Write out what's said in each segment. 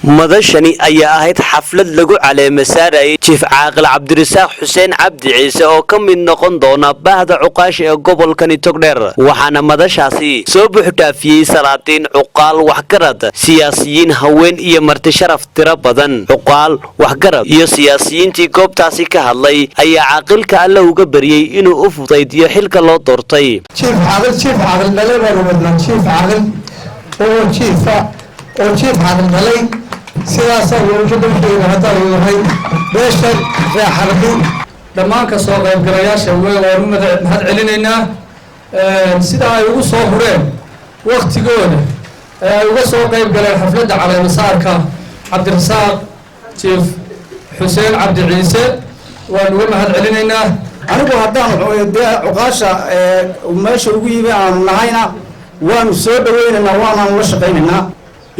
madashani ayaa ahayd xaflad lagu caleema saarayay Chief Caaqil Cabdirasaaq Xuseen Cabdi Ciise oo ka mid noqon doona baahda cuqaash ee gobolkani Togdheer waxaana madashaasi soo buuxdaafiyay salaatiin cuqaal waxgarad siyaasiyiin haween iyo marti sharaf tiro badan cuqaal waxgarad iyo siyaasiyiintii goobtaasi ka hadlay ayaa caaqilka alla uga bariyay inuu u fudaydiyo xilka loo doortay Chief Caaqil dhalay Chief Caaqil dhalay sidaas ayuu ku dhigay hada yahay beesha xarbi dhammaan ka soo qaybgalayaasha waan mahad celinaynaa sida ay ugu soo hureen waqtigooda ay uga soo qayb galeen xafladda caleema saarka Cabdirasaaq Chief Xuseen Cabdi Ciise waan uga mahad celinaynaa anigu haddaan cuqaasha meesha ugu yimi aan nahayna waan soo dhaweynaynaa waan la shaqaynaynaa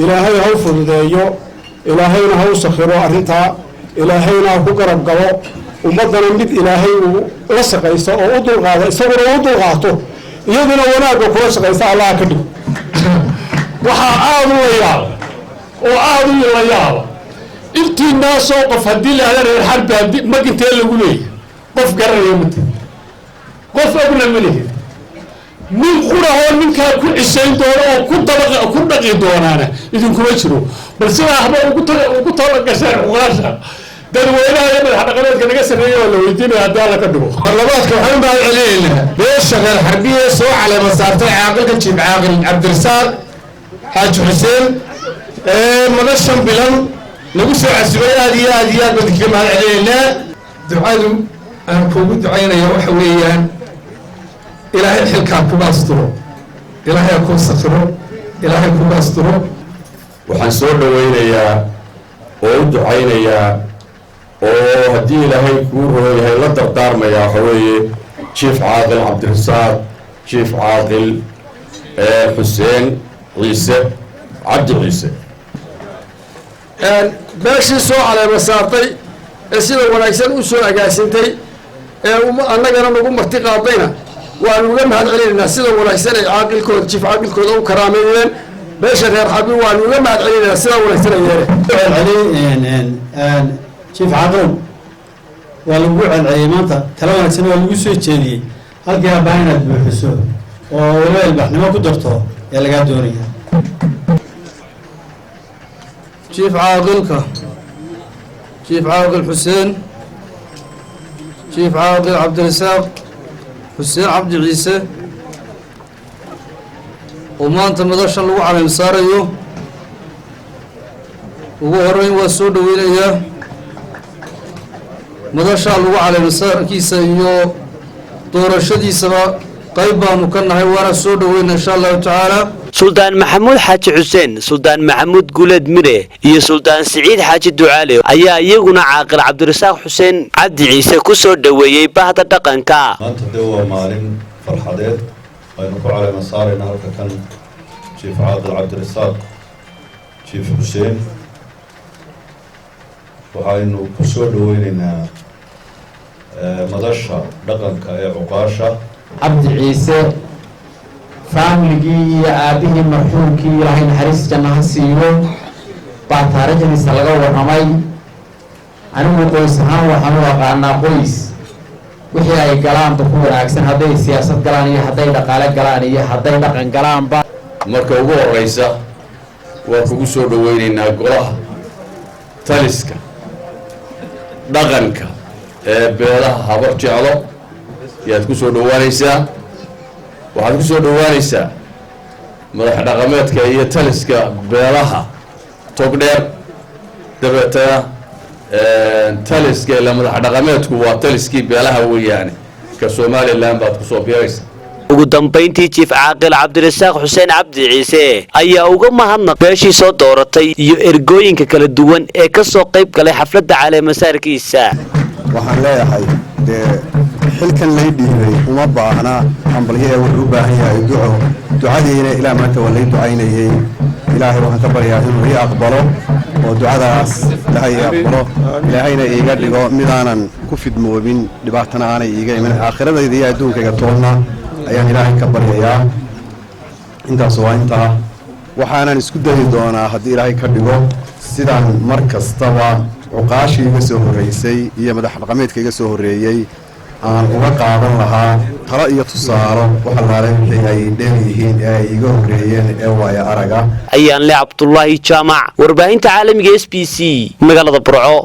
ilaahay ha fududeeyo ilaahayna ha sakhiro arinta ilaahayna ku garab galo ummadana mid ilaahay uu la shaqaysto oo u dulqaado isaguna u dulqaato iyaduna wanaaga kula shaqaysta Allah ka dhig waxa aad u yaab oo aad u yaab intii naasoo qof hadii la hadal harbi magintee lagu leeyahay qof garanayo mid qof ogna maleeyahay min quraho ninka ku cisayn doono oo ku dhaqi doonaana idin kuma jiro balse waxba ugu tala gashay uqaasha dadweynaha iyo madaxdhaqameedka naga sameeyo la weydiinayo haddii alla ka dhigo barlamaadka waxaan baa celinaynaa beesha reer xarbiye soo caleema saartay caaqilka Chief Caaqil Cabdirasaaq Xaaji Xuseen madashan bilan lagu soo casibay aad iyo aad dadka mahad celinaynaa ducadu aan kugu ducaynayo waxa weeyaan ilaahay xilka ku baastiro ilaahay ku sakhiro ilaahay ku baastiro waxaan soo dhaweynayaa oo u ducaynayaa oo haddii ilaahay kuu rooyahay la dardaarmaya waxa weeye Chief Caaqil Cabdirasaaq Chief Caaqil Xuseen Ciise Cabdi Ciise beeshii soo caleema saartay sida wanaagsan u soo agaasintay annagana nagu marti qaadayna waan uga mahad celinaynaa sida wanaagsan ay caaqilkooda Chief Caaqilkooda u karaameeyeen beesha reer xarbi waan uga mahad celinaynaa sida wanaagsan ay yeereen Chief Caaqil waa lagu celceliyay maanta tala wanaagsan waa lagu soo jeediyay halkii baa inaad buuxiso oo walaal baxnimo ku darto ee laga doonayaa Chief Caaqil Xuseen Chief Caaqil Cabdirasaaq Xuseen Cabdi Ciise oo maanta madashan lagu caleem saarayo ugu horeyn waa soo dhaweynayaa madasha lagu caleem saarkiisa iyo doorashadiisaba qayb baanu ka nahay waana soo dhaweynaa insha Allah taala Sultan Maxamuud Xaaji Xuseen Sultan Maxamuud Guleed Mire iyo Sultan Siciid Xaaji Ducaale ayaa iyaguna Caaqil Cabdirasaaq Xuseen Cabdi Ciise ku soo dhaweeyay baahda dhaqanka maanta waa maalin farxadeed aynu ku caleema saarayna halka kan Chief Caaqil Cabdirasaaq Chief Xuseen waxaynu ku soo dhaweynaynaa madasha dhaqanka ee cuqaasha Cabdi Ciise family aabihii marxuumkii ilaahay naxariis janno ha siiyo baa taariikhdiisa laga warramay anigu qoys ahaan waxaan u aqaanaa qoys wixii ay galaan ku wanaagsan hadday siyaasad galaan iyo hadday dhaqaale galaan iyo hadday dhaqan galaanba marka ugu horeysa waan kugu soo dhaweynaynaa golaha taliska dhaqanka ee beelaha habar jeclo yaad ku soo dhawaanaysaa waxaad ku soo dhawaanaysaa madax dhaqameedka iyo taliska beelaha Togdheer dabeetana taliska ila madax dhaqameedku waa taliskii beelaha weeyaan ka Soomaaliland baad ku soo biiraysaa ugu dambeyntii Chief Caaqil Cabdirasaaq Xuseen Cabdi Ciise ayaa uga mahadnaq beeshii soo dooratay iyo ergooyinka kala duwan ee ka soo qayb galay xafladda caleema saarkiisa waxaan leeyahay xilkan lay dhiibay uma baahna ambaliyada wuxuu u baahan yahay ducadiina ilaa maanta waa lay ducaynayay ilaahay waxaan ka baryaa inuu ii aqbalo oo ducadaas ilaahay aqbalo ilaahayna iiga dhigo midaanan ku fidmoobin dhibaatana aanay iiga iman aakhiradaydii iyo adduunkayga toonna ayaan ilaahay ka baryayaa intaas waa intaa waxaanan isku dayi doonaa haddii ilaahay ka dhigo sidaan mar kastaba cuqaashii iga soo horreysay iyo madax dhaqameedka iga soo horreeyey aan uga qaadan lahaa talo iyo tusaalo waxa laala wixii ay dheeryihiin ee ay iga horreeyeen ee waaya araga ayaan le Cabdullaahi Jaamac warbaahinta caalamiga SBC magaalada Burco.